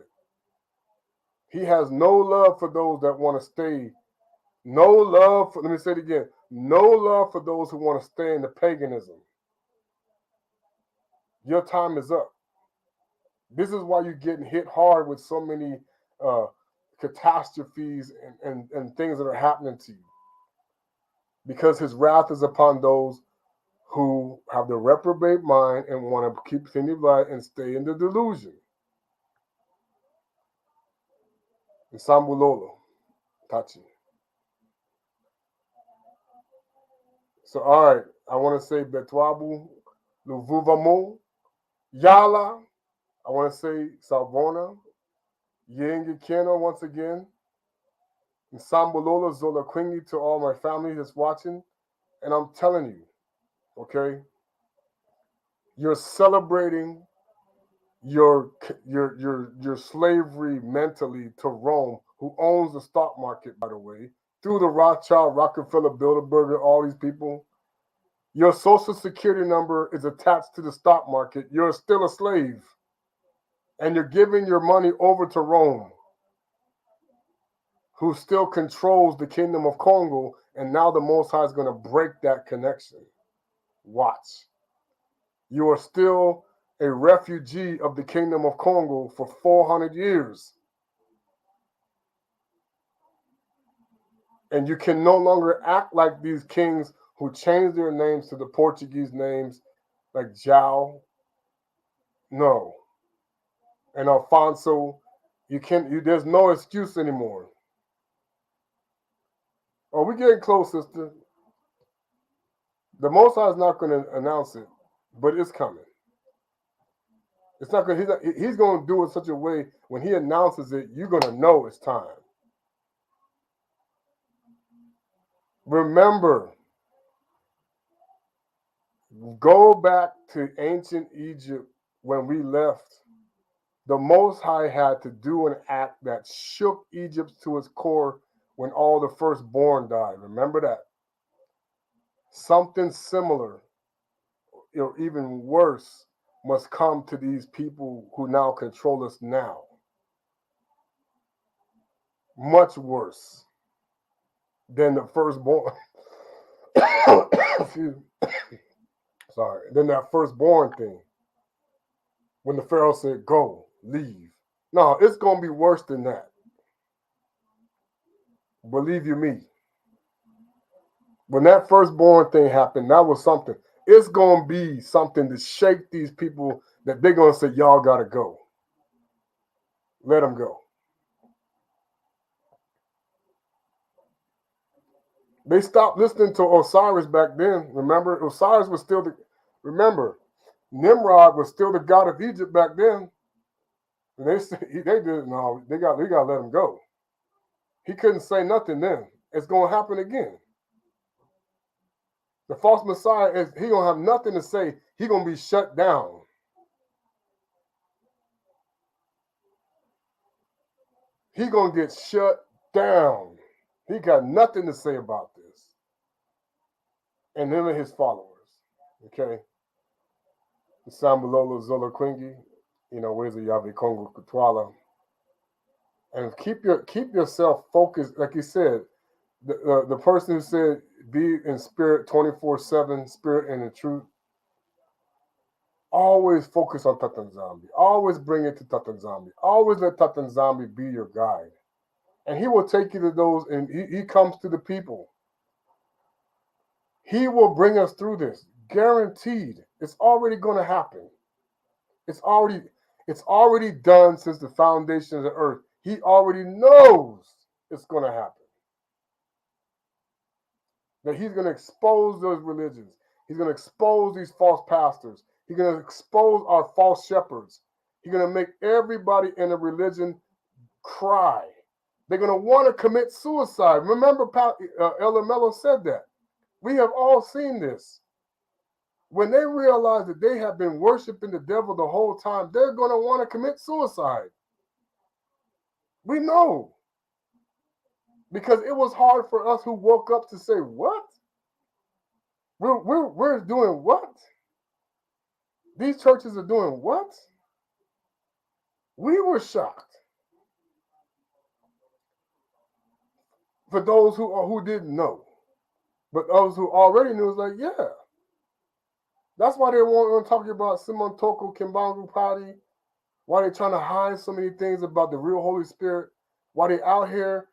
He has no love for those that want to stay. No love for, let me say it again, no love for those who want to stay in the paganism. Your time is up. This is why you're getting hit hard with so many catastrophes and things that are happening to you. Because his wrath is upon those who have the reprobate mind and want to keep continue life and stay in the delusion. Nsambulolo, Tachi. So, all right, I want to say Betwabu, Luvuvamo, Yala. I want to say Salvona, Yengi Keno once again. Nsambulolo, Zola Quingy to all my family that's watching. And I'm telling you, okay, you're celebrating your slavery mentally to Rome, who owns the stock market, by the way, through the Rothschild, Rockefeller, Bilderberger, all these people. Your social security number is attached to the stock market. You're still a slave. And you're giving your money over to Rome, who still controls the kingdom of Congo. And now the Most High is going to break that connection. Watch. You are still a refugee of the kingdom of Congo for 400 years. And you can no longer act like these kings who changed their names to the Portuguese names like João. No. And Alfonso, there's no excuse anymore. Oh, we're getting close, sister. The Most High is not going to announce it, but it's coming. It's not going. He's going to do it in such a way when he announces it, you're going to know it's time. Remember, go back to ancient Egypt when we left The Most High had to do an act that shook Egypt to its core when all the firstborn died. Remember that? Something similar, or even worse, must come to these people who now control us now. Much worse than the firstborn. Excuse me. Sorry. Than that firstborn thing. When the Pharaoh said, go, leave. No, it's going to be worse than that. Believe you me. When that firstborn thing happened, that was something. It's going to be something to shake these people that they're going to say, y'all got to go. Let them go. They stopped listening to Osiris back then. Remember, Osiris was still the. Remember, Nimrod was still the god of Egypt back then. And they did no. They got to let him go. He couldn't say nothing then. It's going to happen again. The false Messiah is he gonna have nothing to say. He gonna be shut down. He gonna get shut down. He got nothing to say about this. And him and his followers. Okay. The Sambalolo Zola Quingi, where's the Yahweh Kongo Kutwala. And keep yourself focused, like you said, the person who said be in spirit 24/7, spirit and in truth. Always focus on Tata nZambi. Always bring it to Tata nZambi. Always let Tata nZambi be your guide. And he will take you to those, and he comes to the people. He will bring us through this. Guaranteed. It's already going to happen. It's already done since the foundation of the earth. He already knows it's going to happen. That he's going to expose those religions. He's going to expose these false pastors. He's going to expose our false shepherds. He's going to make everybody in a religion cry. They're going to want to commit suicide. Remember, Ella Mello said that. We have all seen this. When they realize that they have been worshiping the devil the whole time, they're going to want to commit suicide. We know. Because it was hard for us who woke up to say, what? We're doing what? These churches are doing what? We were shocked. For those who didn't know. But those who already knew was like, yeah. That's why they weren't talking about Simon Toko Kimbangu Party. Why they trying to hide so many things about the real Holy Spirit. Why they out here.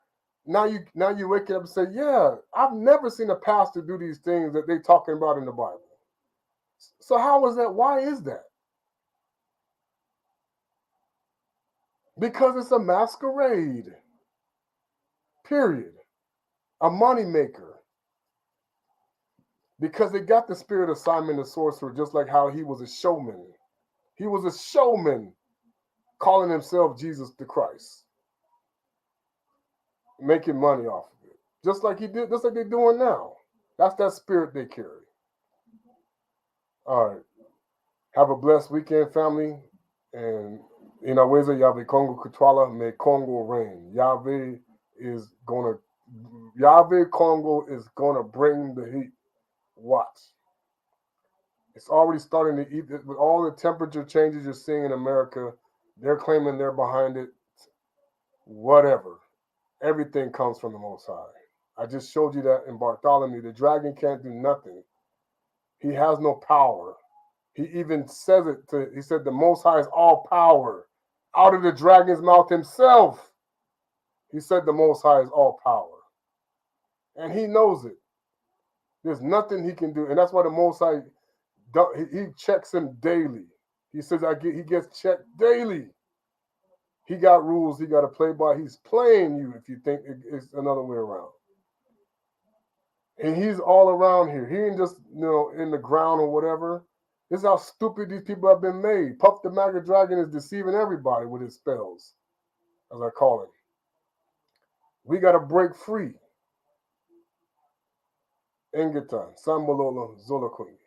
Now you wake up and say, yeah, I've never seen a pastor do these things that they talking about in the Bible. So how is that? Why is that? Because it's a masquerade. Period. A moneymaker. Because they got the spirit of Simon the sorcerer, just like how he was a showman. He was a showman calling himself Jesus the Christ. Making money off of it. Just like they're doing now. That's that spirit they carry. All right. Have a blessed weekend, family. And Inaweza Yahweh Kongo Kutwala, may Congo reign. Yahweh Congo is gonna bring the heat. Watch. It's already starting to eat with all the temperature changes you're seeing in America. They're claiming they're behind it. Whatever. Everything comes from the Most High. I just showed you that in Bartholomew. The dragon can't do nothing. He has no power. He even says it. He said the Most High is all power. Out of the dragon's mouth himself, he said the Most High is all power. And he knows it. There's nothing he can do. And that's why the Most High, he checks him daily. He says he gets checked daily. He got rules he got to play by. He's playing you if you think it's another way around. And he's all around here. He ain't just, in the ground or whatever. This is how stupid these people have been made. Puff the Maggot Dragon is deceiving everybody with his spells, as I call him. We got to break free. Engatan, Sambalolo, Zola Queen.